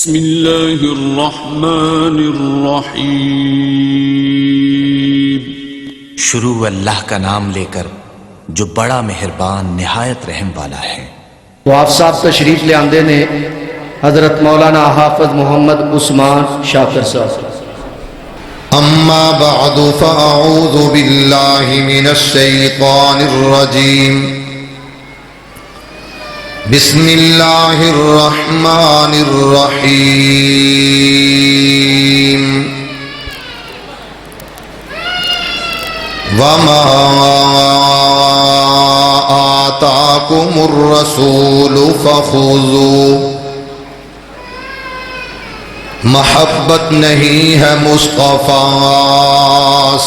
بسم اللہ الرحمن الرحیم۔ شروع اللہ کا نام لے کر جو بڑا مہربان نہایت رحم والا ہے۔ تو آپ صاحب تشریف لے آندے نے حضرت مولانا حافظ محمد عثمان شاکر صاحب۔ اما بعد فاعوذ باللہ من الشیطان الرجیم، بسم اللہ الرحمن الرحیم۔ وما آتاکم الرسول فخذوه، محبت نہیں ہے مصطفیٰ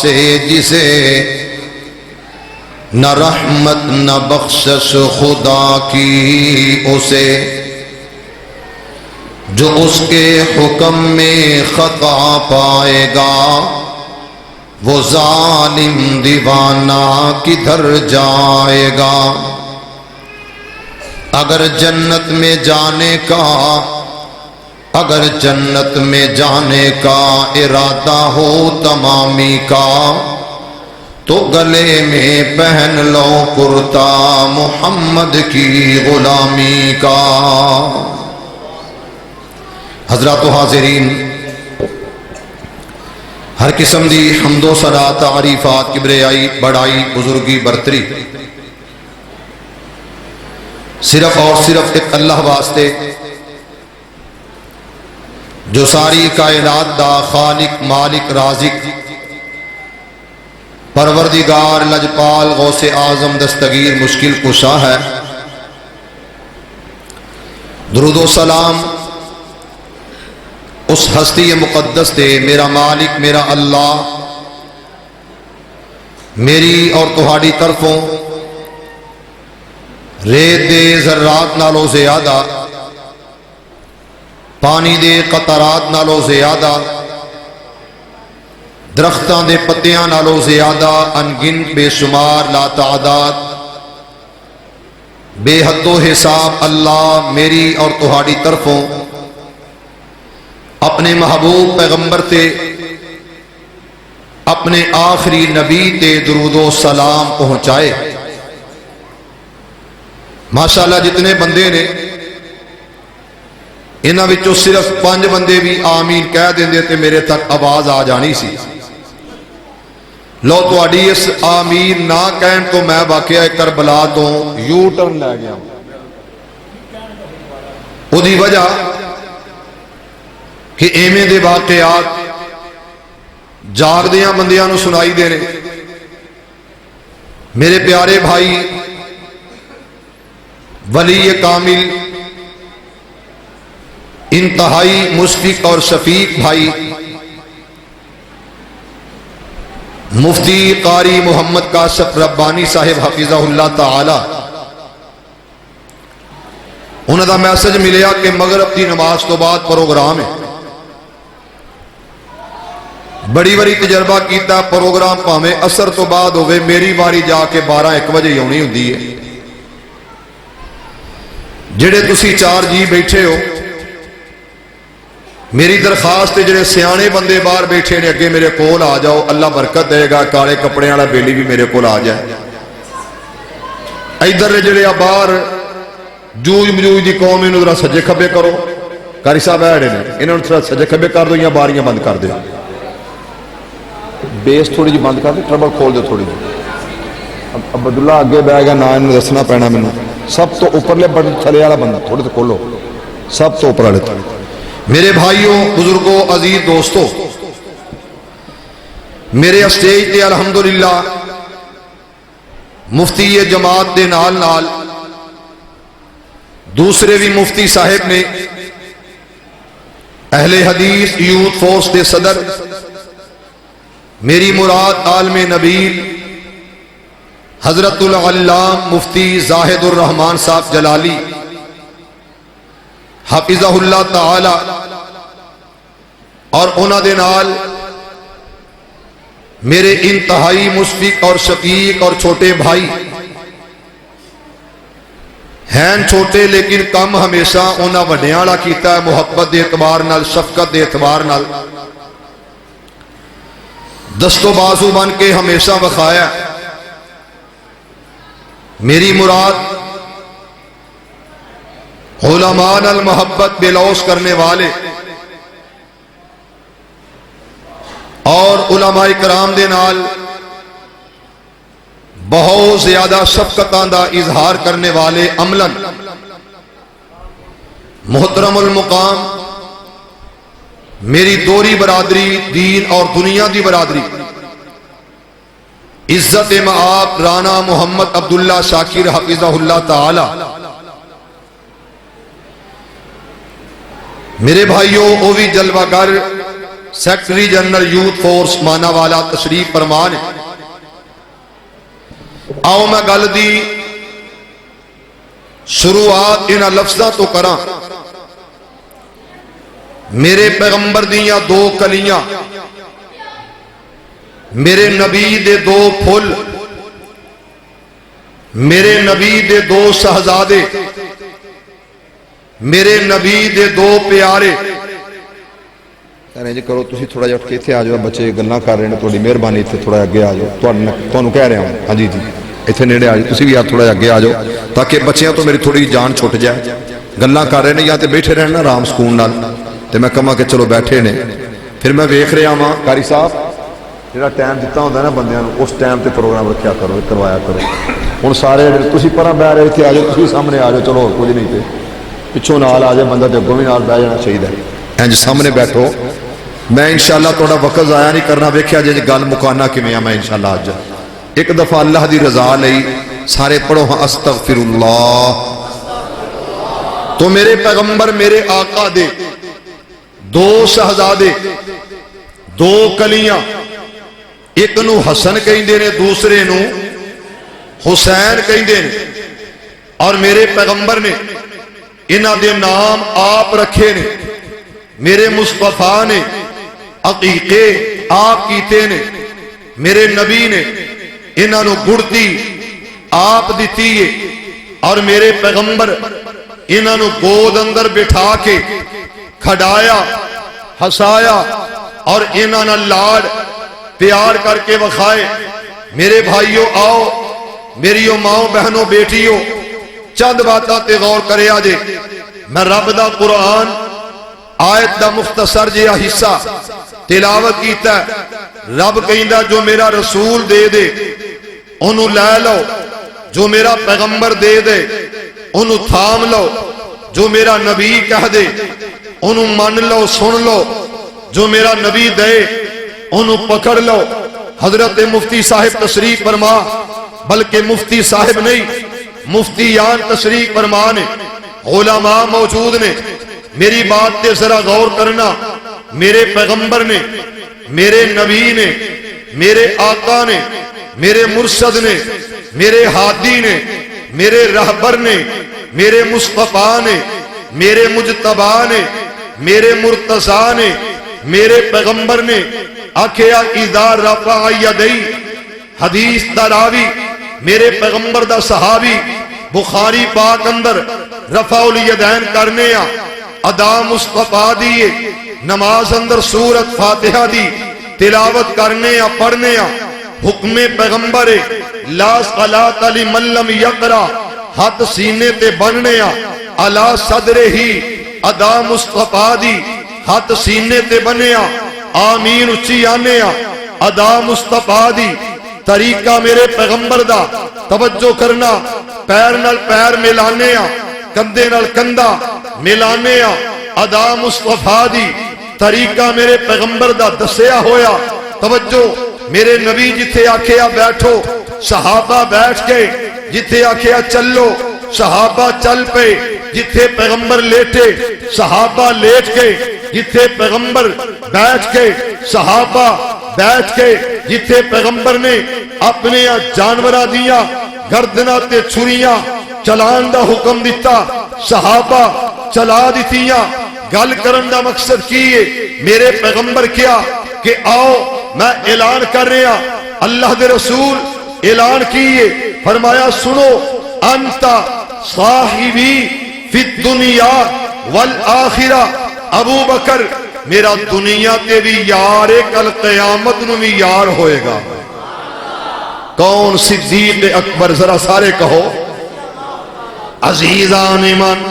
سے جسے نہ رحمت نہ بخشش خدا کی اسے، جو اس کے حکم میں خطا پائے گا وہ ظالم دیوانہ کدھر جائے گا۔ اگر جنت میں جانے کا ارادہ ہو تمامی کا، تو گلے میں پہن لو کرتا محمد کی غلامی کا۔ حضرات و حاضرین، ہر قسم دی حمد و ثنا تعریفات کبریائی بڑائی بزرگی برتری صرف اور صرف ایک اللہ واسطے، جو ساری کائنات دا خالق مالک رازق پروردگار لجپال غوث اعظم دستگیر مشکل کشا ہے۔ درود و سلام اس ہستی مقدس دے، میرا مالک میرا اللہ میری اور تہاڈی طرفوں ریت دے ذرات نالوں زیادہ، پانی دے قطرات نالوں زیادہ، درختاں دے پتیاں نالوں زیادہ، انگن بے شمار لا تعداد بے حد و حساب اللہ میری اور تہاڈی طرفوں اپنے محبوب پیغمبر تے اپنے آخری نبی تے درود و سلام پہنچائے۔ ماشاءاللہ جتنے بندے نے انہاں وچوں صرف 5 بندے بھی آمین کہہ دیندے تے میرے تک آواز آ جانی سی۔ لو تہاڈی اس آمین نہ کہن تو میں واقعہ کربلا تو یو ٹرن لے گیا۔ اودی وجہ کہ ایویں دے واقعات جاگدیاں بندیاں نو سنائی دینے۔ میرے پیارے بھائی ولی کامل انتہائی مشفق اور شفیق بھائی مفتی قاری محمد کاشف ربانی صاحب حفظہ اللہ تعالی، انہوں دا میسج ملیا کہ مغرب کی نماز تو بعد پروگرام ہے۔ بڑی بڑی تجربہ کیتا پروگرام پاویں اثر تو بعد ہوئے، میری باری جا کے 12-1 بجے ہونی ہوندی ہے۔ جڑے تسی 4 جی بیٹھے ہو، میری درخواست ہے جڑے سیانے بندے باہر بیٹھے نے اگے میرے کول آ جاؤ، اللہ برکت دے گا۔ کالے کپڑے والا بیلی بھی میرے کول آ جائے۔ ادھر جڑے باہر جوج مجوج دی قوم، انہوں ذرا سجے کھبے کرو۔ قاری صاحب ایڑے نے، انہوں نے سجے کھبے کر دو یا باریاں بند کر دو۔ بیس تھوڑی جی بند کر دو، ٹربل کھول دو تھوڑی جی۔ عبداللہ اگے بہ گیا، نہ انہوں دسنا پینا مینوں۔ سب تو اوپرلے بٹن تھلے والا بندہ تھوڑے تو کھولو، سب تو اوپر والے۔ میرے بھائیوں بزرگوں عزیز دوستوں، میرے اسٹیج تے الحمدللہ مفتی جماعت دے نال نال دوسرے بھی مفتی صاحب نے، اہل حدیث یوتھ فورس دے صدر میری مراد عالم نبیل حضرت العلام مفتی زاہد الرحمان صاحب جلالی حفظہ اللہ تعالی، اور انہاں دے نال میرے انتہائی مشفق اور شفیق اور چھوٹے بھائی ہیں چھوٹے لیکن کم ہمیشہ انہاں وڈیاں والا کیتا ہے، محبت دے اعتبار نال، شفقت دے اعتبار نال دست و بازو بن کے ہمیشہ وکھایا۔ میری مراد علماء نال محبت بے لوث کرنے والے اور علماء کرام دے نال بہت زیادہ شفقتاں دا اظہار کرنے والے عملاً محترم المقام میری دوری برادری، دین اور دنیا دی برادری، عزت مآب رانا محمد عبداللہ شاکر حفظہ اللہ تعالی، میرے بھائیوں اووی جلوہ گر سیکٹری جنرل یوتھ فورس مانا والا تشریف فرمان ہے۔ آؤ میں گل دی شروعات انہاں لفظاں تو کراں۔ میرے پیغمبر دیاں دو کلیاں، میرے نبی دے دو پھل، میرے نبی دے دو شہزادے، میرے نبی دے دو پیارے۔ جی کرو تسی تھوڑا جا اٹھ کے اتنے آ جاؤ، بچے گلاں کر رہے ہیں، تھوڑی مہربانی اتنے تھوڑا اگے آ جاؤ، تمہیں کہہ رہا ہوں ہاں جی جی اتنے نیڑے آ جاؤ، تسی بھی یار تھوڑا اگے آ جاؤ تاکہ بچیاں تو میری تھوڑی جان چھٹ جائے۔ گلاں کر رہے ہیں یا تے بیٹھے رہنا آرام سکون نال، تے میں کہاں کہ چلو بیٹھے نے، پھر میں ویکھ رہا ہاں قاری صاحب جہاں ٹائم دیتا ہوتا ہے نا بندیاں نوں، اس ٹائم تے پروگرام رکھیا کرو، کروایا کرو۔ ہوں سارے تسی پراں بہ رہے اتنے آ جاؤ، تسی سامنے آ جاؤ، چلو اور کچھ نہیں تے پچھوں نال آ جائے بندہ تے اگوں بھی نال بہ جانا چاہیے۔ انج سامنے بیٹھو، میں انشاءاللہ تھوڑا وقت ضائع نہیں کرنا، ویکھیا جے گل مکانا کیویں میں انشاءاللہ اج ایک دفعہ اللہ دی رضا لئی سارے پڑھو ہاں استغفر اللہ۔ تو میرے پیغمبر میرے آقا دے دو شہزادے، دو کلیاں، ایک نو حسن کہندے نے، دوسرے نو حسین کہندے نے، اور میرے پیغمبر نے انہاں دے نام آپ رکھے نے، میرے مصطفیٰ نے عقیقے آپ کیتے نے، میرے نبی نے انہاں نو گڑتی آپ دیتی ہے، اور میرے پیغمبر انہاں نو گود اندر بٹھا کے کھڈایا، ہسایا اور انہاں نال لاڈ پیار کر کے وکھائے۔ میرے بھائیوں آؤ، میری ماؤں بہنوں بیٹیوں، چند باتاں تے غور کریا جے۔ میں رب دا قرآن آیت دا مختصر جہا حصہ تلاوت کیتا ہے۔ رب کہندا جو میرا رسول دے دے انہوں لے لو، جو میرا پیغمبر دے دے انہوں تھام لو، جو میرا نبی کہہ دے انہوں من لو، سن لو، جو میرا نبی دے انہوں پکڑ لو۔ حضرت مفتی صاحب تشریف فرما، بلکہ مفتی صاحب نہیں مفتیان تشریف فرما نے، علماء موجود نے، میری بات تے ذرا غور کرنا۔ میرے پیغمبر نے، میرے نبی نے، میرے آقا نے، میرے مرشد نے، میرے ہادی نے، میرے رہبر نے، میرے مصطفیٰ نے، میرے مجتبی نے، میرے مرتضیٰ نے، میرے پیغمبر نے آکھیا اذا رفع یدی، حدیث دا راوی میرے پیغمبر دا صحابی، بخاری پاک اندر رفع الیدین کرنے آ ادا مصطفیٰ دیئے، نماز اندر سورت فاتحہ دی تلاوت کرنے آ پڑھنے آ، حکم پیغمبر لا صلاۃ لمن لم یقرأ، ہاتھ سینے تے بننے آ علی صدرہ ہی، ادا مصطفیٰ دی ہاتھ سینے تے بنے آ، آمین اچھی آنے آ ادا مصطفیٰ دی، طریقہ میرے پیغمبر دا توجہ کرنا، پیر نال پیر ملانے آ، کندھے نال کندھا ملانے آ، ادا مصطفیٰ دی، طریقہ میرے پیغمبر دا دسیا ہویا۔ توجہ، میرے نبی جتھے آکھیا بیٹھو صحابہ بیٹھ کے، جتھے آکھیا چلو صحابہ چل پے، جتھے پیغمبر لیٹے صحابہ لیٹ کے، جتھے پیغمبر بیٹھ کے صحابہ بیٹھ کے، جتھے پیغمبر نے اپنے جانوراں دیاں گردناں تے چھریاں چلان دا حکم دیتا صحابہ چلا دیتیاں۔ گل کرن دا مقصد کی ہے؟ میرے پیغمبر کیا کہ آؤ میں اعلان کر رہا، اللہ دے رسول اعلان کیے، فرمایا سنو انتا صاحبی فی الدنیا والآخرہ ابو بکر میرا دنیا تے بھی یار ہے کل قیامت نو بھی یار ہوئے گا کون صدیق اکبر ذرا سارے کہو عزیزان ایمان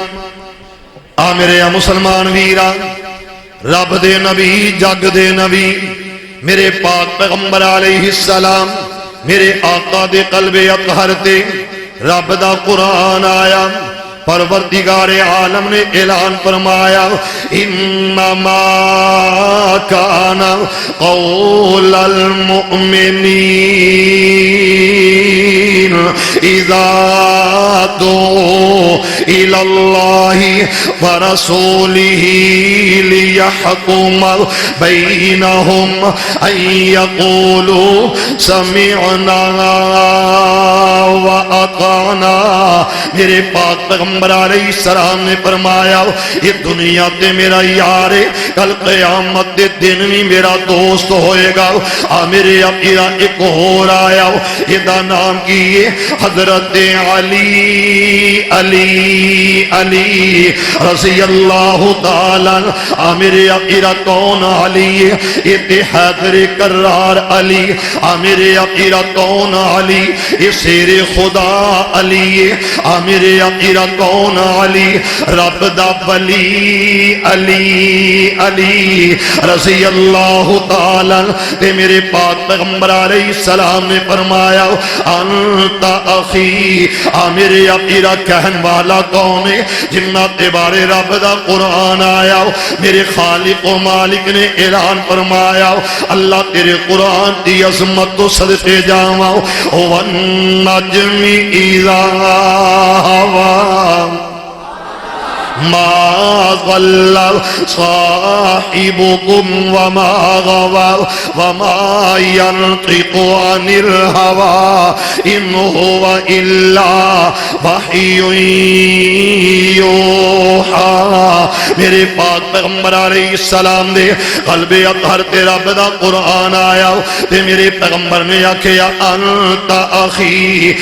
میرے مسلمان ویران رب دے نبی جگ دے نبی میرے پاک پیغمبر علیہ السلام میرے آقا دے قلب اطہر تے رب دا قرآن آیا پروردگار عالم نے اعلان فرمایا انما کان قول المؤمنین اذا دعوا الی اللہ ورسولہ لیحکم بینہم ان یقولوا سمعنا واطعنا میرے پاک پیغمبر علیہ السلام نے فرمایا یہ دنیا تے میرا یار ہے کل قیامت دے دن بھی میرا دوست ہوئے گا میرے اپیرا ایک اور آیا یہ دا نام کیے حضرت علی علی علی رضی اللہ تعالیٰ میرے اپیرا کون علی یہ تے حیدر کرار علی میرے اپیرا کون علی یہ شیر خدا علی میرے اپیرا کون علی رب دا ولی علی علی رضی اللہ تعالیٰ تے میرے پاک پیغمبر علیہ السلام نے فرمایا انت اخی میرے اپیرا کہن والا کون ہے جنات بارے رب دا قرآن آیا میرے خالق و مالک نے اعلان فرمایا اللہ تیرے قرآن دی عظمت تو صدقے جاواں والنجم اذا ما ضل صاحبكم وما غوى وما ينطق عن الهوى إن هو إلا وحي يوحى میرے پاک پیغمبر علیہ السلام دے قلب اطہر تے رب دا قرآن آیا تے میرے پیغمبر نے آکھیا انت اخی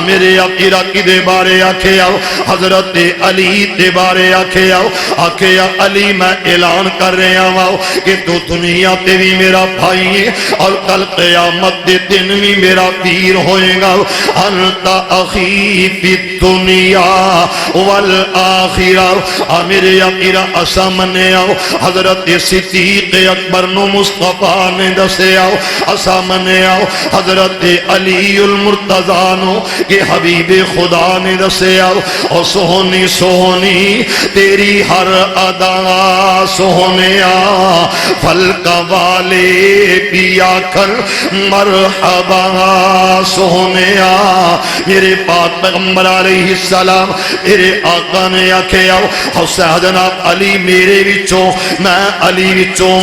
میرے اپیرا کی دے بارے آکھیا حضرت علی دے بارے آکھیا علی میں اعلان کر رہا ہوں کہ تو دنیا تے بھی میرا بھائی ہے اور کل قیامت دے دن بھی میرا پیر ہوئے گا انت اخی فی الدنیا والآخرہ میرے اپیرا اسا منیا حضرت صدیق اکبر نو مصطفیٰ نے دسیا اسا منیا حضرت علی المرتضیٰ نو کہ حبیب خدا نے دسیا اور سہونی سہونی تیری ہر ادا سہنیا فلکا والے پیا کر مرحبا سہنیا میرے پاک پیغمبر علیہ السلام میرے آقا نے آکھیا حسین جناب علی میرے وچوں میں علی وچوں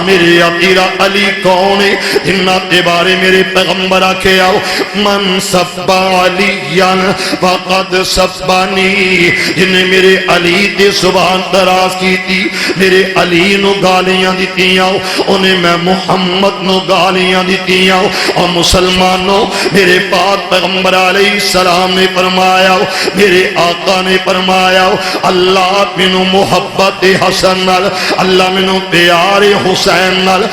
میرے اپیرا علی کون ہے جنہ تے بارے میرے پیغمبر آکھیا من سب علیاں وقد سبانی جنہیں میرے علی تے زبان دراز کی تھی میرے علی نو گالیاں دیتیاں انہیں میں محمد نو گالیاں دیتیاں اور مسلمانوں میرے پاک پیغمبر علیہ السلام نے فرمایا میرے آقا نے فرمایا اللہ منو محبت حسن نال اللہ منو پیار حسین نال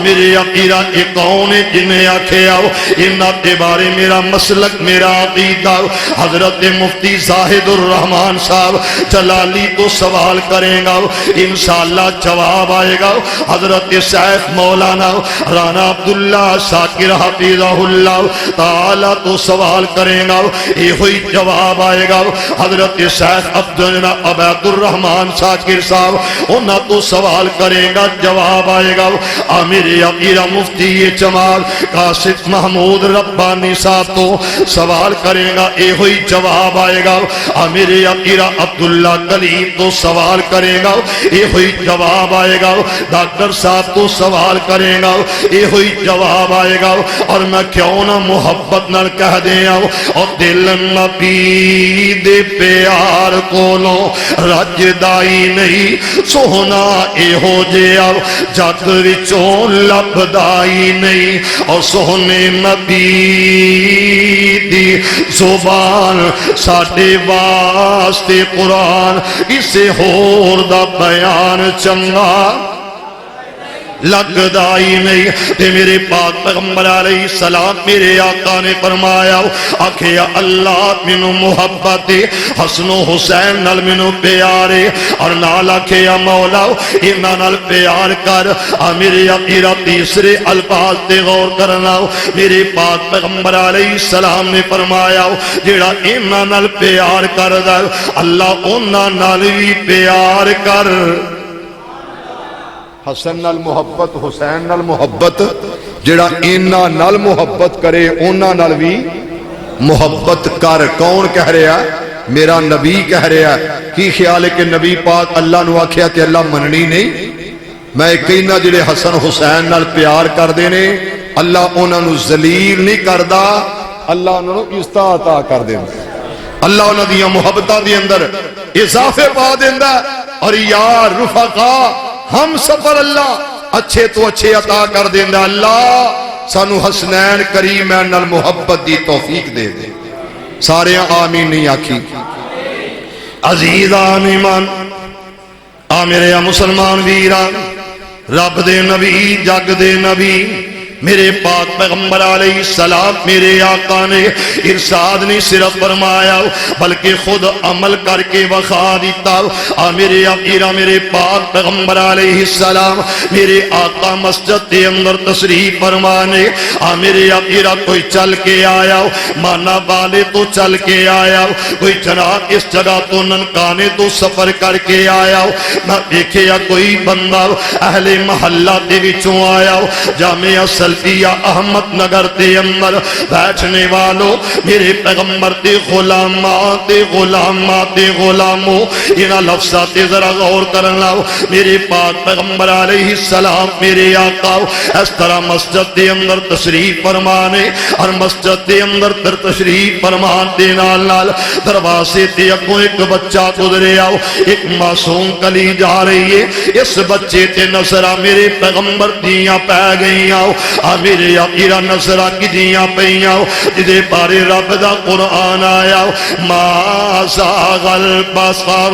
میرے عقیدہ ایک کون جنہیں آکھیا انہاں دے بارے میرا مسلک میرا عقیدہ حضرت مفتی زاہد الرحمن صاحب جلالی تو سوال کریں گا انشاءاللہ جواب آئے گا حضرت شیخ مولانا رانا عبداللہ شاکر حفیظہ اللہ تعالی تو سوال کریں گا یہ ہوئی جواب آئے گا حضرت شیخ عبید الرحمن شاکر صاحب انہاں تو سوال کریں گا جواب آئے گا امیر عقیدہ مفتی جمال قاسف محمود ربانی صاحب تو سوال کریں گا یہ ہوئی جواب آئے گا امیر عقیدہ عبداللہ کلیم تو سوال کرے گا یہ ہوئی جواب آئے گا، ڈاکٹر صاحب تو سوال کرے گا یہ ہوئی جواب آئے گا، اور میں کیوں نہ محبت نال کہہ دیا اور دل نبی دے پیار کولوں رجدائی نہیں، سونا اے ہو جیا جگ وچوں لبدائی نہیں، اور سونے نبی دی زبان ساڈے واسطے قرآن اسے ہور دا بیان چنگا لگدا ہی نہیں۔ تے میرے پاک پیغمبر علیہ السلام میرے آقا نے فرمایا آکھیا اللہ منو محبت حسن و حسین نال منو پیارے، اور نال آکھیا مولا انہاں نال پیار کر۔ میرے آقا تیسرے الفاظ تے غور کرنا، میرے پاک پیغمبر علیہ السلام نے فرمایا جیڑا انہاں نال پیار کردا اللہ انہاں نال بھی پیار کر۔ حسن نال محبت، حسین نال محبت، جڑا اینا نال محبت کرے اونا نال بھی محبت کر۔ کون کہہ رہا؟ میرا نبی کہہ رہا۔ کی خیال ہے کہ نبی پاک اللہ نو آکھیا تے اللہ مننی نہیں؟ میں کہنا جڑے حسن حسین نال پیار کر دینے اللہ انہاں نو ذلیل نہیں کردا، اللہ انہاں نو عزت عطا کر دیندا، اللہ انہاں دیاں محبتاں دے اندر اضافے پا دیندا، اور یار رفقا ہم سفر اللہ اچھے تو اچھے عطا کر دینا۔ اللہ سانو حسنین کریمین نال محبت دی توفیق دے دے۔ سارے آمین نہیں آکھی؟ عزیز آمیمان میرے مسلمان ویران، رب دے نبی جگ دے نبی میرے پاک پیغمبر علیہ السلام میرے آقا نے ارشاد نہیں صرف فرمایا بلکہ خود عمل کر کے وخا دیتا۔ میرے آقا میرے پاک پیغمبر علیہ السلام میرے آقا مسجد کے اندر تشریف فرمانے، میرے آقا کوئی چل کے آیا مانا والے تو چل کے آیا، کوئی جناب اس جگہ تو ننکانے تو سفر کر کے آیا، میں دیکھے یا کوئی بندہ اہل محلہ دے وچوں آیا، جامعہ سلفیہ احمد نگر دے اندر بیٹھنے والوں میرے پیغمبر دے غلامات غلاموں انہاں لفظات تے ذرا غور کرنا۔ میرے پاک پیغمبر علیہ السلام میرے آقا اس طرح مسجد دے اندر تشریف فرمانے، اور مسجد دے اندر در تشریف فرمان دے نال نال دروازے تے اگوں ایک بچہ گزرے آؤ، ایک معصوم کلی جا رہی ہے، اس بچے تے نظرہ میرے پیغمبر دیاں پہ گئی آؤ، میرے آقا نظرہ کی دیاں پہیاں جدے بارے رب دا قرآن آیا ما زاغ البصر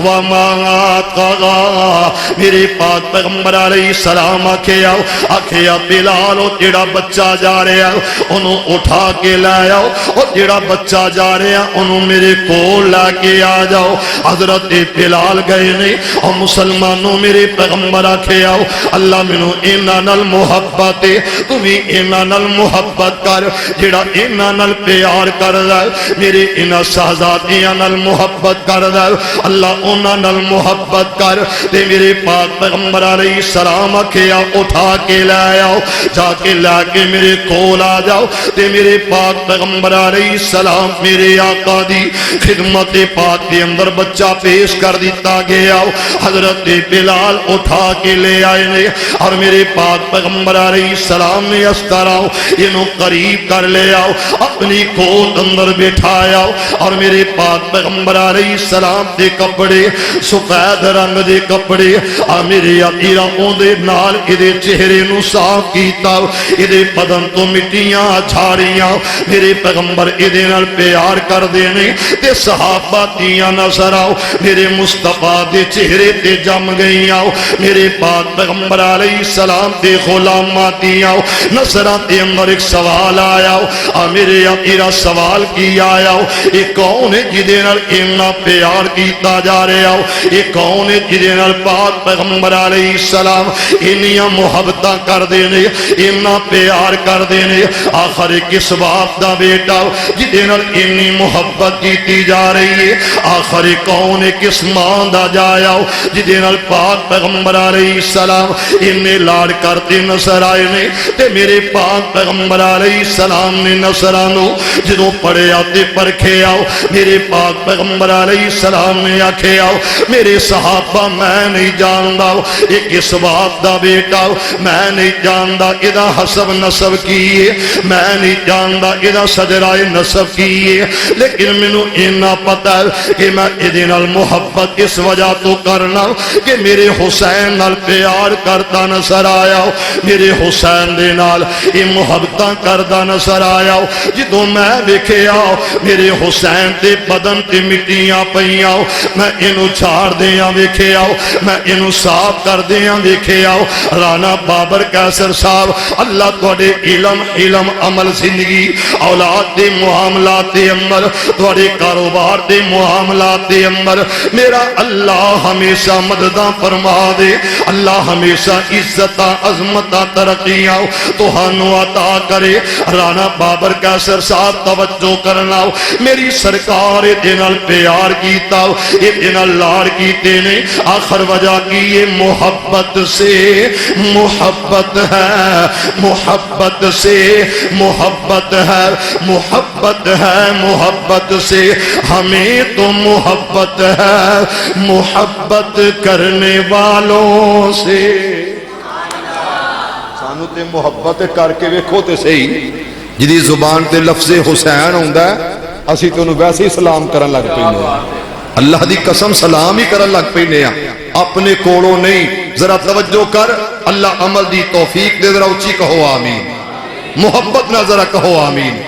وما طغى۔ میرے پاک پیغمبر علیہ السلام آکھیا بلال جڑا بچہ جا رہا انہوں اٹھا کے لے آؤ، اور جڑا بچہ جا رہا انہوں میرے کول لے کے آ جاؤ۔ حضرت بلال گئے نہیں، اور مسلمانوں میرے پیغمبر آکھیا اللہ منو انہاں نال محبت تو بھی انہاں نال محبت کر، جڑا انہاں نال پیار کر رہا ہے میرے انہاں شہزادیاں نال محبت کر رہا ہے اللہ انہاں نال محبت کر۔ تے میرے پاک پیغمبر علیہ السلام آکھیا اٹھا کے لے آؤ، جا کے لے کے میرے کول آ جاؤ۔ تے میرے پاک پیغمبر علیہ السلام میرے آقا دی خدمت پاک کے اندر بچہ پیش کر دیتا گیا، حضرت بلال اٹھا کے لے آئے نے، اور میرے پاک پیغمبر علیہ السلام نے اس طرح انہوں قریب کر لے آؤ، اپنی گود اندر بٹھایا، اور میرے پاک پیغمبر علیہ السلام دے کپڑے سفید رنگ دے کپڑے میرے آقا اون دے نال ادے چہرے نو صاف کیتا، ادے بدن تو مٹیاں جھاڑیاں، میرے پیغمبر ادے نال پیار کر دینے تے صحابہ دیاں نظر آؤ میرے مصطفیٰ دے چہرے تے جم گئی آؤ، میرے پاک پیغمبر علیہ السلام دے غلامات دیاں نظرہ تے اندر ایک سوال آیا، میرے آقا سوال کی آیا یہ کون ہے جدے نال اتنا پیار کیتا جا رہا، یہ کون ہے جدے نال پاک پیغمبر علیہ السلام انیاں محبتاں کر دینے اتنا پیار کر دینے، آخر کس باپ دا بیٹا جدے نال اتنی محبت کیتی جا رہی ہے، آخر کون ہے کس ماں دا جایا جدے نال پاک پیغمبر علیہ السلام انہیں لاڑ کرتے نظر آئے نے، تے میرے پاک پیغمبر علیہ السلام نے نصرانو جدو پڑھے آتے پرکھے آؤ میرے پاک پیغمبر علیہ السلام نے آکھے آؤ میرے صحابہ میں نہیں جاندہ ایک اس بات دا بیٹا میں نہیں جاندہ ادا حسب نصب کیے میں نہیں جاندہ ادا صدرائے نصب کیے لیکن منو اینا پتا ہے کہ میں ادھے نال محبت اس وجہ تو کرنا کہ میرے حسین نال پیار کرتا نظر آیا میرے حسین دے نال یہ محبتاں کردہ نظر آیا جدو میں دیکھے آؤ میرے حسین دے بدن تے مٹیاں پئیاں میں انہوں چھاڑ دیاں دیکھے آؤ میں انہوں صاف کر دیاں دیکھے آؤ رانا بابر قیصر صاحب اللہ توڑے علم عمل زندگی اولاد دے معاملات دے اندر توڑے کاروبار دے معاملات دے اندر میرا اللہ ہمیشہ مدداں فرما دے اللہ ہمیشہ عزتاں عظمتاں ترقیاں تو ہنو عطا کرے رانا بابر قیصر صاحب توجہ کرنا میری سرکار دینال پیار کیتا دینال لاڑ کیتے نے آخر وجہ کی یہ محبت سے محبت ہے محبت سے محبت ہے محبت ہے محبت سے ہمیں تو محبت ہے محبت کرنے والوں سے سانو تے محبت کر کے ویکھو تے صحیح جدی زبان تے لفظ حسین ہوندا ہے اسی تے انہوں ویسے ہی سلام کرن لگ پینے اللہ دی قسم سلام ہی کرن لگ پینے اپنے کوڑوں نہیں ذرا توجہ کر اللہ عمل دی توفیق دے ذرا اچھی کہو آمین محبت نہ ذرا کہو آمین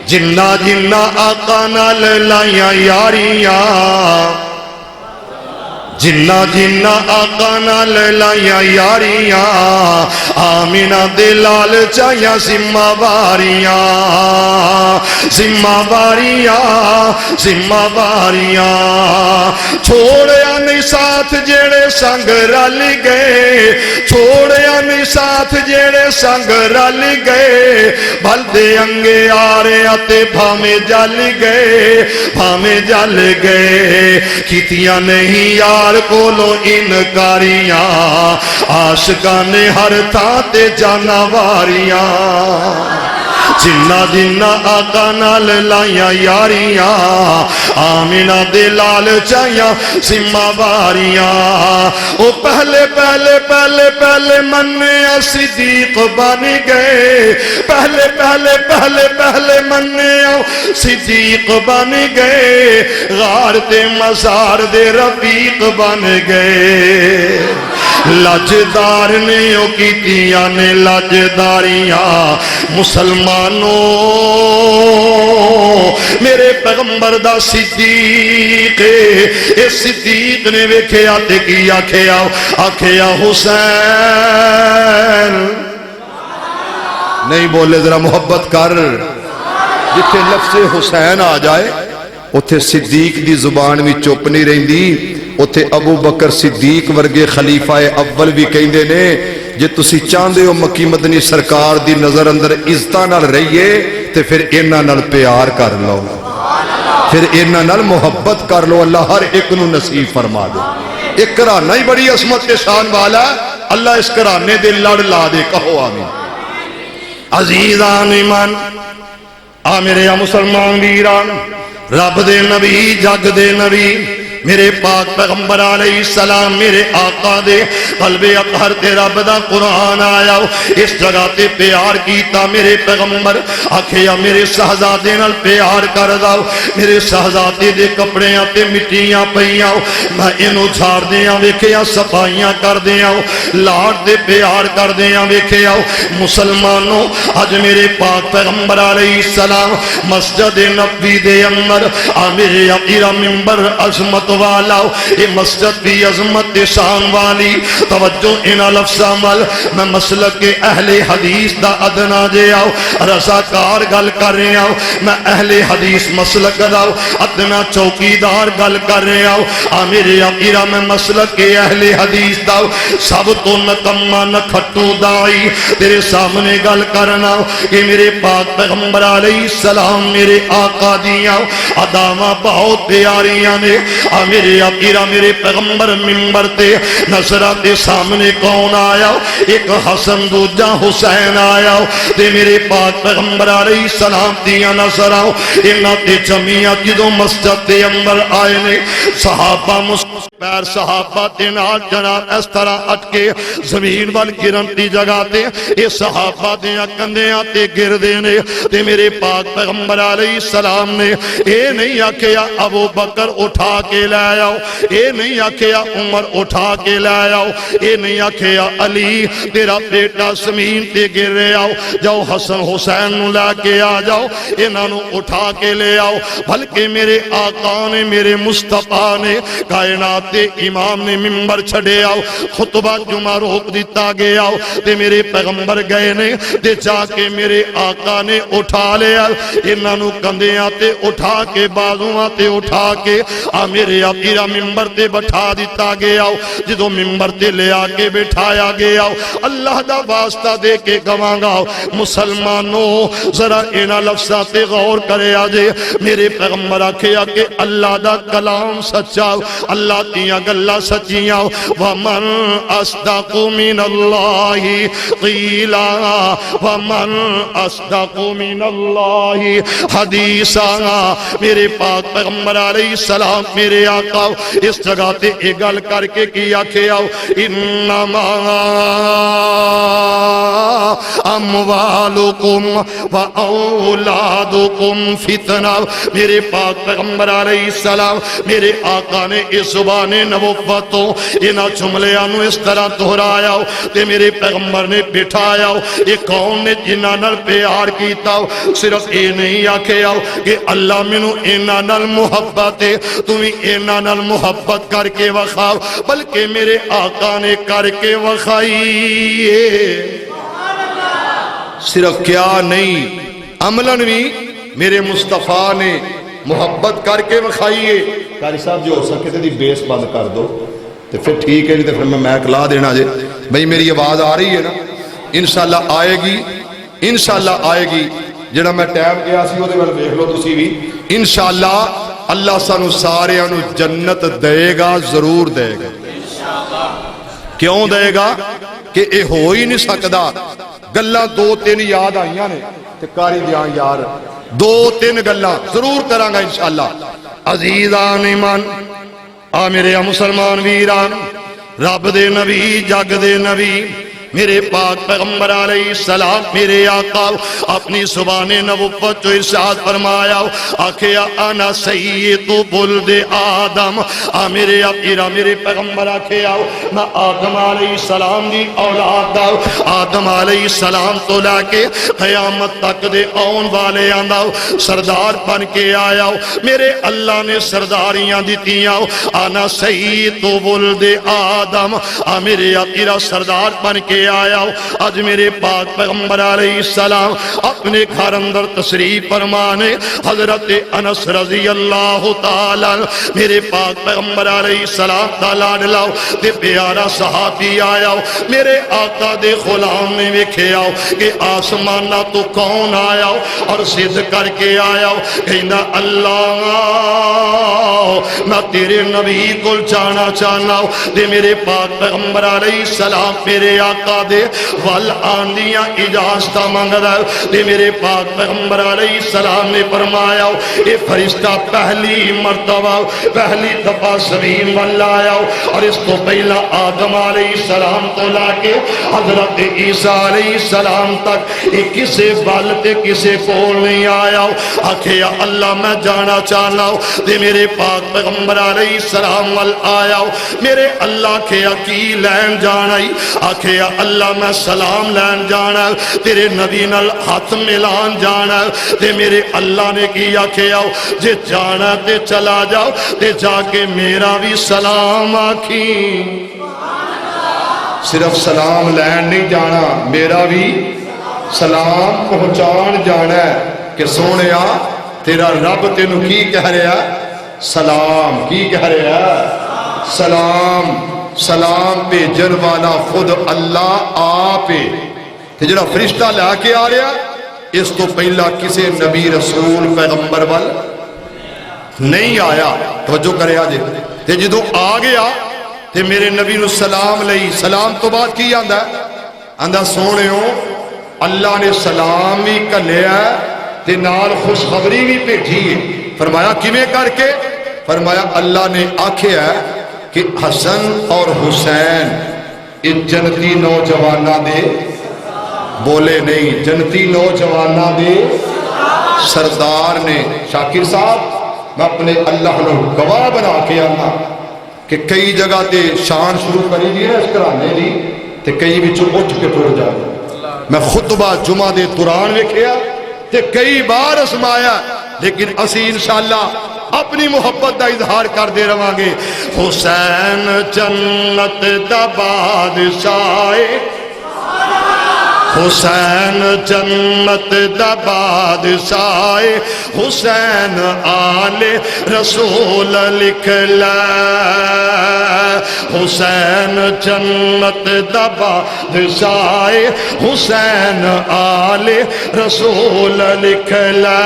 جنہ جنہ آقا نال لائیاں یاریاں جنہ جنہ آقا نال لائیاں یاریاں آمینہ دے لال چاہیاں ذمہ واریاں ذمہ واریاں ذمہ واریاں چھوڑیا نہیں ساتھ جیڑے سنگ رل گئے چھوڑیا نہیں ساتھ جیڑے سنگ رل گئے بھل دے انگے آرے آتے بھامے جل گئے بھامے جل گئے کیتیاں نہیں یار کولو انکاریاں عاشقاں نے ہر تھاتے جانواریاں جنہ جنہ آقا نال لائیاں یاریاں آمینہ دے لال چاہیاں ذمہ واریاں او پہلے پہلے پہلے پہلے مننے صدیق بن گئے پہلے پہلے پہلے پہلے مننے صدیق بن گئے غار تے مزار دے رفیق بن گئے لاجدار نے او کیتیاں نے لاجداریاں مسلمانوں میرے پیغمبر دا صدیق اے صدیق نے ویکھے آتے کی آکھیا حسین نہیں بولے ذرا محبت کر جتھے لفظ حسین آ جائے اتھے صدیق دی زبان میں چپ نہیں رہندی اتھے ابو بکر صدیق ورگے خلیفہ اول بھی کہندے نے جے تسی چاندے ہو مکی مدنی سرکار دی نظر اندر عزتاں نال رہیے تے پھر انہاں نال پیار کر لو پھر انہاں نال محبت کر لو اللہ ہر ایک نو نصیب فرما دے ایک گھرانہ ہی بڑی عظمت کے شان والا اللہ اس گھرانے دے لڑ لا دے کہو آمین عزیزان ایمان میرے مسلمان ویران رب دے نبی جگ دے نبی میرے پاک پیغمبر علیہ السلام میرے آقا دے قلب اطہر تے رب دا قرآن آیا اس جگہ تے پیار کیتا میرے پیغمبر آکھیا میرے شہزادے نال پیار کر داؤ میرے شہزادے دے کپڑیاں تے مٹیاں پئیاں میں انہوں جھاڑ دیاں ویکھیا صفائیاں کر دیاں لاڑ دے پیار کر دیاں ویکھیا مسلمانوں اج میرے پاک پیغمبر علیہ السلام مسجد نبوی دے اندر میرے عقیرہ منبر عظمت والا یہ مسجد بھی عظمت شان والی توجہ انہا لفظ عمل میں مسلک کے اہل حدیث دا ادنا جے آؤ رضاکار گل کر رہے آؤ میں اہل حدیث مسلک داؤ ادنا چوکیدار گل کر رہے آؤ میرے عقیرہ میں مسلک کے اہل حدیث داؤ سب تو نکمہ نکھٹو دائی تیرے سامنے گل کرنا کہ میرے پاک پیغمبر علیہ السلام میرے آقا دیاں ادامہ بہت پیاریاں نے میرے آقیرہ میرے پیغمبر منبر تے نظرہ تے سامنے کون آیا؟ ایک حسن دوجہ حسین آیا تے میرے پاک پیغمبر علیہ السلام دیا نظرہ انہاں تے جمعیہ جدو مسجد تے اندر آئے نے صحابہ پیر صحابہ تے نال جناب اس طرح اٹکے زمین وال گرن دی جگہ تے اے صحابہ دیا کندیاں تے گر دینے تے میرے پاک پیغمبر علیہ السلام نے اے نہیں آکھیا ابو بکر اٹھا کے لے آؤ، اے نہیں آکھیا عمر اٹھا کے لے آؤ، اے نہیں آکھیا علی تیرا بیٹا زمین تے گر رہے آؤ، جاؤ حسن حسین نو لے کے آ جاؤ، انہاں نو اٹھا کے لے آؤ، بلکہ میرے آقا نے میرے مصطفیٰ نے کائنات دے امام نے منبر چھڑے آؤ، خطبہ جمعہ روک دیتا گیا آؤ تے میرے پیغمبر گئے نے تے جا کے میرے آقا نے اٹھا لے آؤ، انہاں نو کندیاں تے اٹھا کے بازواں تے اٹھا کے میرے آقیرہ منبر تے بٹھا دیتا گیا آؤ، جدو منبر تے لے آ کے بٹھایا گیا آؤ، اللہ دا واسطہ دے کے گوانگا آؤ مسلمانوں ذرا اینا لفظہ تے غور کرے آجے، میرے پیغمبر آکھیا کہ اللہ دا کلام سچا اللہ دیا گلہ سچیاں وَمَنْ أَصْدَقُ مِنَ اللَّهِ قِيلًا وَمَنْ أَصْدَقُ مِنَ اللَّهِ حَدِيثًا میرے پاک پیغمبر علیہ السلام میرے آقا اس جگہ تے ایک گل کر کے کیا کھیا انما اموالکم و اولادکم فتنہ میرے پاک پیغمبر علیہ السلام میرے آقا نے اس زبان نبوتوں انہا جملیاں اس طرح دہرایا تے میرے پیغمبر نے بٹھایا ایک کون نے جنہاں نال پیار کیتا صرف اے نہیں آکھیا کہ اللہ منو انہاں نال محبت ہے تمہیں انہاں نال محبت کر کے وخاؤ بلکہ میرے آقا نے کر کے وخائی صرف کیا نہیں عملاً بھی میرے مصطفیٰ نے محبت کر کے وخائیے قاری صاحب جو ہو سکے تھی بیس بند کر دو تو پھر ٹھیک ہے نہیں تو پھر میں میک لا دینا جے بھئی میری آواز آ رہی ہے نا انشاءاللہ آئے گی انشاءاللہ آئے گی جڑا میں ٹائم کیا سی وہ دے میں دیکھ لو تسی بھی انشاءاللہ اللہ سانو سارے انو جنت دے گا ضرور دے گا کیوں دے گا کہ اے ہو ہی نہیں سکدا گلہ دو تین یاد آئیاں نے تے کاری دیاں یار دو تین گلہ ضرور کرانگا انشاءاللہ عزیزان ایمان میرے مسلمان ویران رب دے نبی جگ دے نبی میرے پاک پیغمبر علیہ السلام میرے آقا اپنی زبان نبوت جو ارشاد فرمایا آکھیا انا سید بلد آدم میرے آقیرہ میرے پیغمبر آکھیا میں آدم علیہ السلام دی اولاد دا آدم علیہ السلام تو لے کے قیامت تک دے آن والے آندہ سردار بن کے آیا میرے اللہ نے سرداریاں دیتیاں انا سید بلد آدم میرے آقیرہ سردار بن کے آیا آج میرے پاک پیغمبر علیہ السلام اپنے گھر اندر تشریف فرمانے حضرت انس رضی اللہ تعالیٰ میرے پاک پیغمبر علیہ السلام تعالیٰ لاؤ دے پیارا صحابی آیا میرے آقا دے غلام نے ویکھے آؤ کہ آسمانہ تو کون آیا اور صد کر کے آیا کہنا اللہ میں تیرے نبی کو جانا چاہنا دے میرے پاک پیغمبر علیہ السلام میرے آقا دے والآندیاں اجازتہ مانگ رہا دے میرے پاک پیغمبر علیہ السلام نے فرمایا اے فرشتہ پہلی مرتبہ پہلی دفعہ زمین والا آیا اور اس کو پہلا آدم علیہ السلام تو لا کے حضرت عیسیٰ علیہ السلام تک ایک کسے بال تے کسے کول نہیں آیا آکھیا اللہ میں جانا چاہنا دے میرے پاک پیغمبر علیہ السلام وال آیا میرے اللہ کھیا کی لین جانائی آکھیا اللہ میں سلام لین جانا تیرے نبی نال ہاتھ ملان جانا تے میرے اللہ نے کیا کیا جے جانا تے چلا جاؤ تے جا کے میرا بھی سلام آکھی صرف سلام لین نہیں جانا میرا بھی سلام پہنچان جانا ہے کہ سونیا تیرا رب تینو کی کہہ رہا سلام کی کہہ رہا سلام سلام پہ جن والا خود اللہ آپے تے جڑا فرشتہ لے کے آ رہا اس تو پہلا کسی نبی رسول پیغمبر وال نہیں آیا توجہ کرے آجے تے جدوں آ گیا تے میرے نبی نو سلام لئی، سلام تو بعد کی آندا ہے؟ آندا سونےو اللہ نے سلام بھی کلیا تے نال خوشخبری بھی بھیجی ہے۔ فرمایا کیویں کر کے؟ فرمایا اللہ نے آکھیا ہے کہ حسن اور حسین اس جنتی نوجواناں دے بولے نہیں، جنتی نوجواناں دے سردار نے۔ شاکر صاحب میں اپنے اللہ نے گواہ بنا کے آنا کہ کئی جگہ تے شان شروع کری دی ہے اس کرانے دی تے کئی بچوں اٹھ کے ٹر جائے۔ میں خطبہ جمعہ دے دوران ویکھیا تے کئی بار اسمایا، لیکن اسی انشاءاللہ اپنی محبت دا اظہار کر دے رہاں گے۔ حسین جنت دا بادشاہ، حسین جنت دا بادشاہ، حسین آل رسول لکھ لے، حسین جنت دا بادشاہ، حسین آل رسول لکھ لے،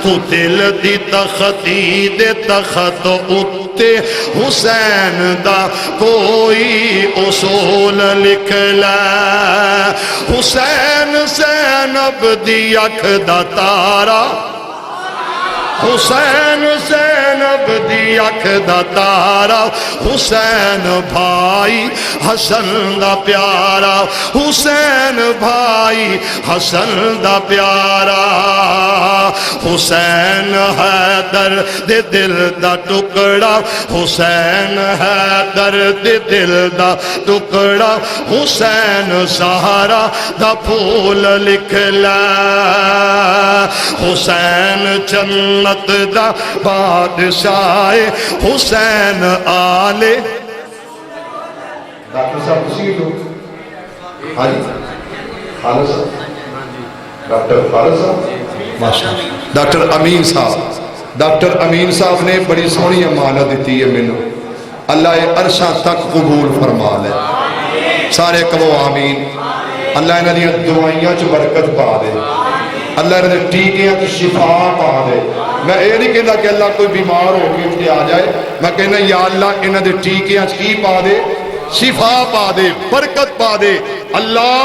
تو دل دی تختی دے تخت اتے حسین دا کوئی اصول لکھ لے، حسین زینب دی اکھ دا تارا، حسین زینب دی اکھ دا تارا، حسین بھائی حسن دا پیارا، حسین بھائی حسن دا پیارا، حسین حیدر دے دل دا ٹکڑا، حسین حیدر دے دل دا ٹکڑا، حسین زہرا دا پھول لکھ لے، حسین جنت دا بادشاہ، حسین آلے۔ ڈاکٹر صاحب کسی کو ہاں جی خالد صاحب، ڈاکٹر خالد صاحب، ماشاءاللہ ڈاکٹر امین صاحب، ڈاکٹر امین صاحب نے بڑی سونی امانت دیتی ہے مینوں، اللہ عرشاں تک قبول فرما لے، سارے کہو آمین۔ اللہ انہاں دی دعائیاں چ برکت پا دے، اللہ انہاں دے ٹیکیاں چ شفا پا دے۔ میں یہ نہیں کہتا کہ اللہ کوئی بیمار ہو کے اتنے آ جائے، میں کہنا یا اللہ انہاں دے ٹیکیاں چ کی پا دے، شفا پا دے، برکت پا دے، اللہ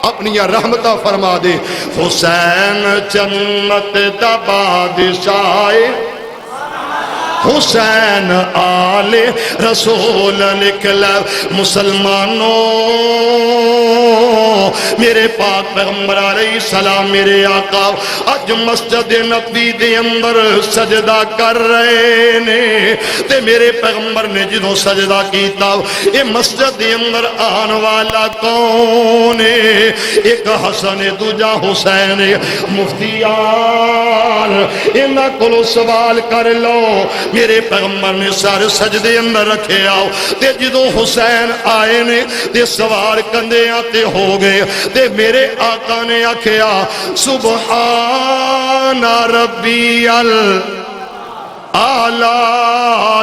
اپنی رحمتہ فرما دے۔ حسین جنت دا بادشاہ، حسین آل رسول لکھ لے۔ مسلمانوں میرے پاک پیغمبر علیہ السلام میرے آقا اج مسجد نبی دے اندر سجدہ کر رہے نے تے میرے پیغمبر نے جدوں سجدہ کیتا اے مسجد دے اندر آن والا کون ہے؟ ایک حسن دوجا حسین۔ مفتیان انہاں کولوں سوال کر لو، میرے پیغمبر نے سارے سجدے اندر رکھے آؤ تے جدوں حسین آئے نے تے سوار کندے آتے ہو گئے تے میرے آقا نے آکھیا سبحان ربی آلہ۔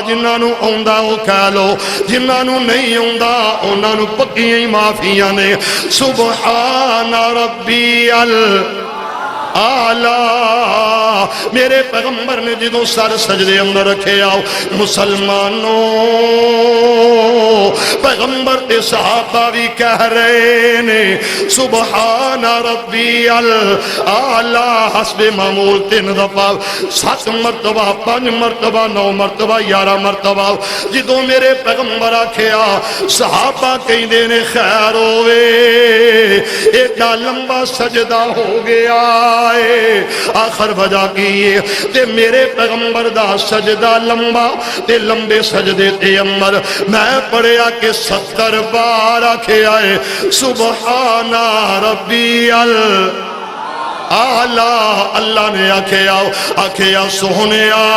جنہاں نو اوندا او کہہ لو، جنہاں نو نہیں اوندا انہاں نو پکیاں ہی معافیاں نے۔ سبحان ربی آلہ۔ میرے پیغمبر نے جدوں سر سجدے اندر رکھے آؤ مسلمانوں پیغمبر تے صحابہ بھی کہہ رہے نے سبحان ربی الاعلی حسب معمول 3 دفعہ 7 مرتبہ 5 مرتبہ 9 مرتبہ 11 مرتبہ جدوں میرے پیغمبر آکھیا صحابہ کہندے نے خیر ہوئے ایڈا لمبا سجدہ ہو گیا ہے۔ آخر وجہ کی تے میرے پیغمبر دا سجدہ لمبا تے لمبے سجدے تے اندر میں پڑھیا کہ 70 بار آکھیا ہے سبحان ربی اعلی۔ اللہ نے آکھیا سونیا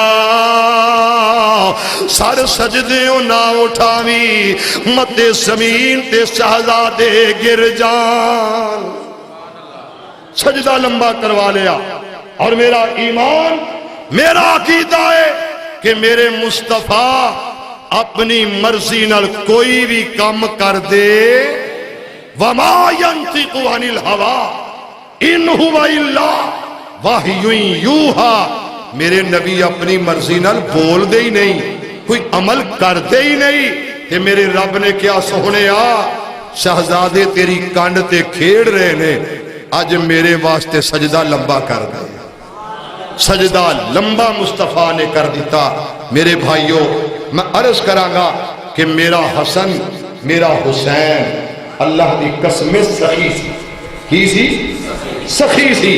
سر سجدیوں نہ اٹھاوی متے زمین تے شہزادے گر جان۔ سجدہ لمبا کروا لیا اور میرا ایمان میرا عقیدہ ہے کہ میرے مصطفیٰ اپنی مرضی نال کوئی بھی کام کر دے وما ينطق عن الهوى ان هو الا وحی یوحی۔ میرے نبی اپنی مرضی نال بول دے ہی نہیں، کوئی عمل کردے ہی نہیں کہ میرے رب نے کیا سونے شہزادے تیری کانڈ تے کھیڑ رہے نے اج میرے واسطے سجدہ لمبا کر دے سجدہ لمبا مصطفیٰ نے کر دیتا میرے بھائیوں میں عرض کرانگا کہ میرا حسن میرا حسین اللہ دی قسم سخی سی کی سی سخی سی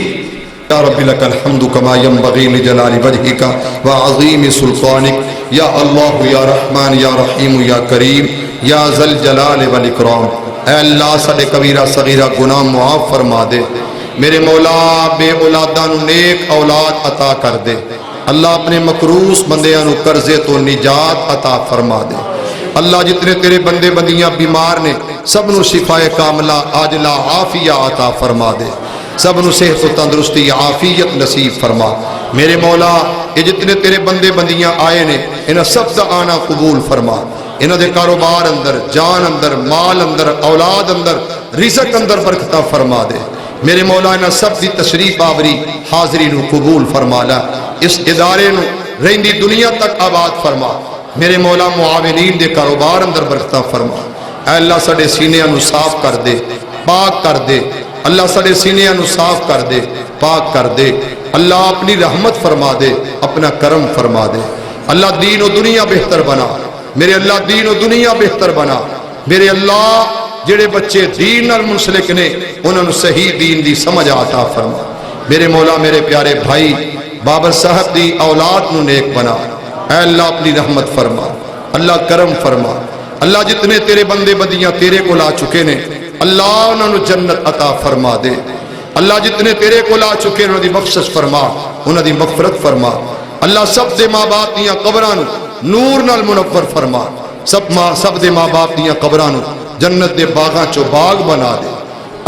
یا رب لک الحمد کما ینبغی لجلال وجہک وعظیم سلطانک یا اللہ یا رحمان یا رحیم یا کریم یا ذل جلال والاکرام اے اللہ ساڈے کبیرہ صغیرہ گناہ معاف فرما دے میرے مولا بے اولاداں نو نیک اولاد عطا کر دے اللہ اپنے مکروس بندیاں نو قرضے تو نجات عطا فرما دے اللہ جتنے تیرے بندے بندیاں بیمار نے سب نو شفا کاملہ عاجلہ عافیہ عطا فرما دے سب نو صحت و تندرستی عافیت نصیب فرما میرے مولا یہ جتنے تیرے بندے بندیاں آئے نے انہاں سب دا آنا قبول فرما انہاں دے کاروبار اندر جان اندر مال اندر اولاد اندر رزق اندر برکتہ فرما دے میرے مولا انہاں سب دی تشریف آوری حاضری نو قبول فرما لا اس ادارے نو رہندی دنیا تک آباد فرما میرے مولا معاونین دے کاروبار اندر برکتہ فرما اے اللہ ساڈے سینیاں نو صاف کر دے پاک کر دے اللہ ساڈے سینیاں نو صاف کر دے پاک کر دے اللہ اپنی رحمت فرما دے اپنا کرم فرما دے اللہ دین و دنیا بہتر بنا میرے اللہ دین و دنیا بہتر بنا میرے اللہ جڑے بچے دین نال منسلک نے انہاں نو صحیح دین دی سمجھ عطا فرما میرے مولا میرے پیارے بھائی بابر صاحب دی اولاد نو نیک بنا اے اللہ اپنی رحمت فرما اللہ کرم فرما اللہ جتنے تیرے بندے بدیاں تیرے کو لا چکے نے اللہ انہاں نو جنت عطا فرما دے اللہ جتنے تیرے کو لا چکے انہاں دی بخشش فرما انہاں دی مغفرت فرما اللہ سب دے ماں باپ دیاں قبراں نو نور نال منور فرما سب دے ماں باپ دیاں قبراں نو جنت دے باغاں چو باغ بنا دے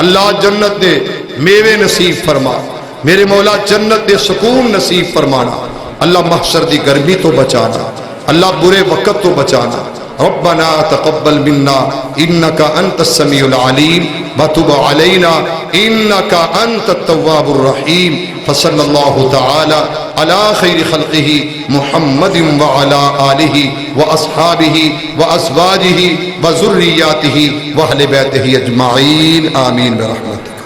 اللہ جنت دے میوے نصیب فرما میرے مولا جنت دے سکون نصیب فرمانا اللہ محشر دی گرمی تو بچانا اللہ برے وقت تو بچانا ربنا تقبل منا انك انت السميع العليم وتب علينا انك انت التواب الرحيم فصلى الله تعالى على خير خلقه محمد وعلى آله واصحابه وازواجه وذرياته واهل بيته اجمعين آمين برحمته